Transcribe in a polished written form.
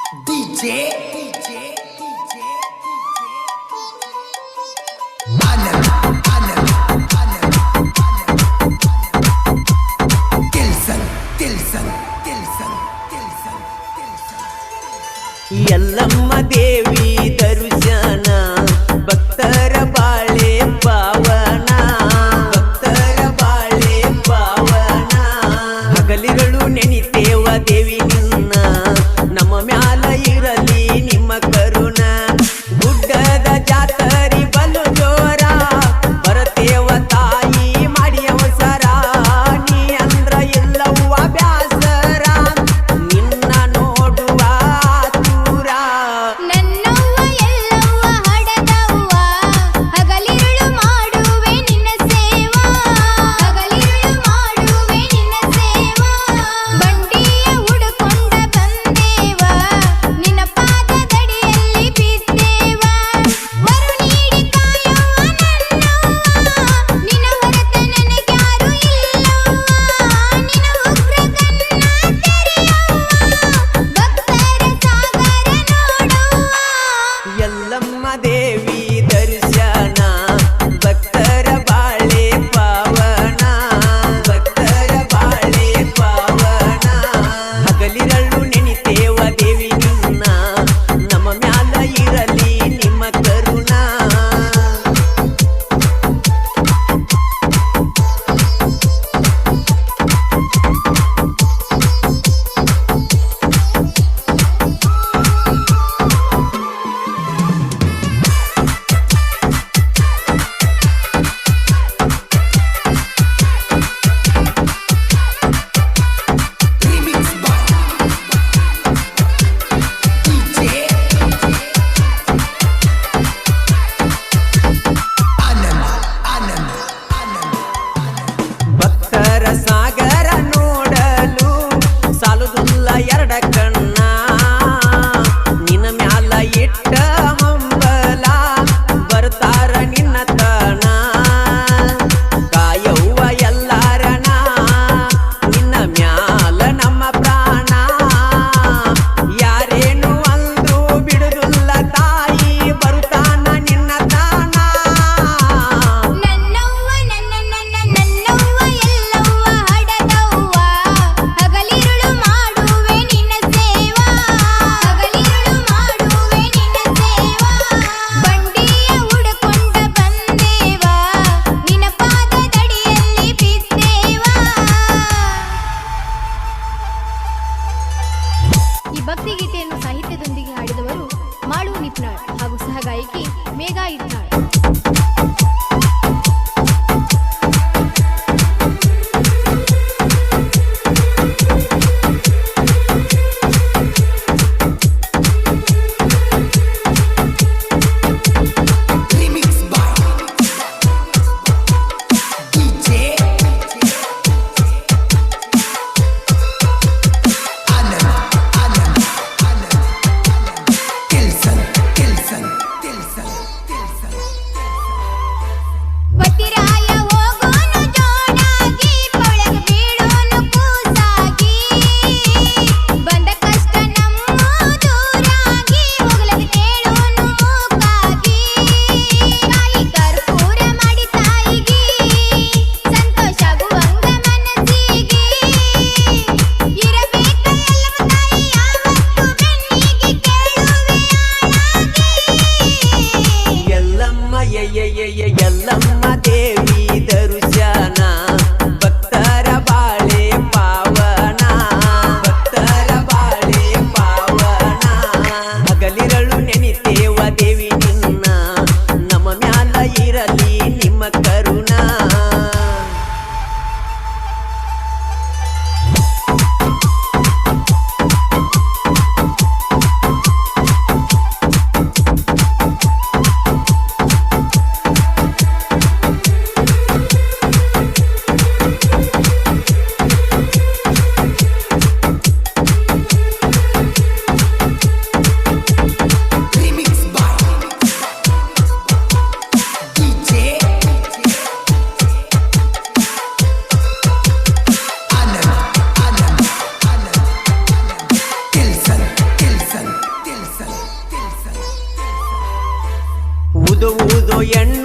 DJ Anand Tilson Yellamma ದೇವಿ ದರ್ಶನ ಭಕ್ತರ ಬಾಳೆ ಪಾವನ ಹಗಲಿಗಳು ನೆನಿತೇವ ದೇವಿ ನಿನ್ನ ನಮ್ಮ ಮ್ಯಾಲ ಇರಲಿ ನಿಮ್ಮ ಕರುಣ ಗುಡ್ಡದ ಜಾತರಿ ಬಲು ಜೋರ ಬರತೇವ ತಾಯಿ ಮಾಡಿ ಅವಸರ ನೀ ಅಂದ್ರ ಎಲ್ಲವ್ವ ಬ್ಯಾಸರ ನಿನ್ನ ನೋಡುವ ಆತುರ ನನ್ನವ್ವ ಎಲ್ಲವ್ವ ಹಡದವ್ವ ಹಗಲಿರುಳು ಮಾಡುವೆ ನಿನ್ನ ಸೇವಾ ಬಂಡಿಯ ಹುಡುಕೊಂಡ ಬಂದೇವ ನಿನ್ನ ಪಾದದಡಿಯಲ್ಲಿ ಬಿದ್ದೇವ ವರು ನೀಡಿ ಕಾಯವ್ವ ನನ್ನವ್ವ ನಿನ್ನ ಹೊರತ ನನಗ್ಯಾರು ಇಲ್ಲವ್ವ ನಿನ್ನ ಉಗ್ರ ಕನ್ನ ತೆರೆಯವ್ವ ಭಕ್ತರ ಸಾಗರ ನೋಡವ್ವ ಯಲ್ಲಮ್ಮ ದೇವಿ ದರ್ಶನ ಭಕ್ತರ ಬಾಳೆ ಪಾವನ ಹಗಲಿರಳು ನೆನಿತೇವ ದೇವಿ ನಿನ್ನ ನಮ್ಮ ಮ್ಯಾಲ ಇರಲಿ ನಿಮ್ಮ ಕರುಣ Remix by DJ Anand ಭಕ್ತರ ಸಾಗರ ನೋಡಲು ಸಾಲುದುಲ್ಲ ಎರಡ ಕಣ್ಣ ನಿನ್ನ ಮ್ಯಾಲ ಇಟ್ಟ ಹಂಬಲ ಬರ್ತಾರ ನಿನ್ನ ತನ ಕಾಯವ್ವ ಎಲ್ಲಾರನ ನಿನ್ನ ಮ್ಯಾಲ ನಮ್ಮ ಪ್ರಾಣ ಯಾರೇನು ಅಂದ್ರು ಬಿಡುದಿಲ್ಲ ತಾಯಿ ಬರುತ್ತಾನ ನಿನ್ನ ತಾನ ನನ್ನವ್ವ ನನ್ನವ್ವ ಎಲ್ಲವ್ವ ಹಡದವ್ವ ಹಗಲಿರುಳು ಮಾಡುವೆ ನಿನ್ನ ಸೇವಾ ಬಂಡಿಯ ಹುಡುಕೊಂಡ ಬಂದೇವ ನಿನ್ನ ಪಾದದಡಿಯಲ್ಲಿ ಬಿದ್ದೇವ ಈ ಭಕ್ತಿಗೀತೆಯನ್ನು ಸಾಹಿತ್ಯದೊಂದಿಗೆ ಹಾಡಿದವರು ಮಾಳು ನಿಪ್ನಾಳ್ ಹಾಗೂ ಸಹಗಾಯಕಿ Megha Itnal. Remix by DJ Anand Tilson ಎಣ್ಣ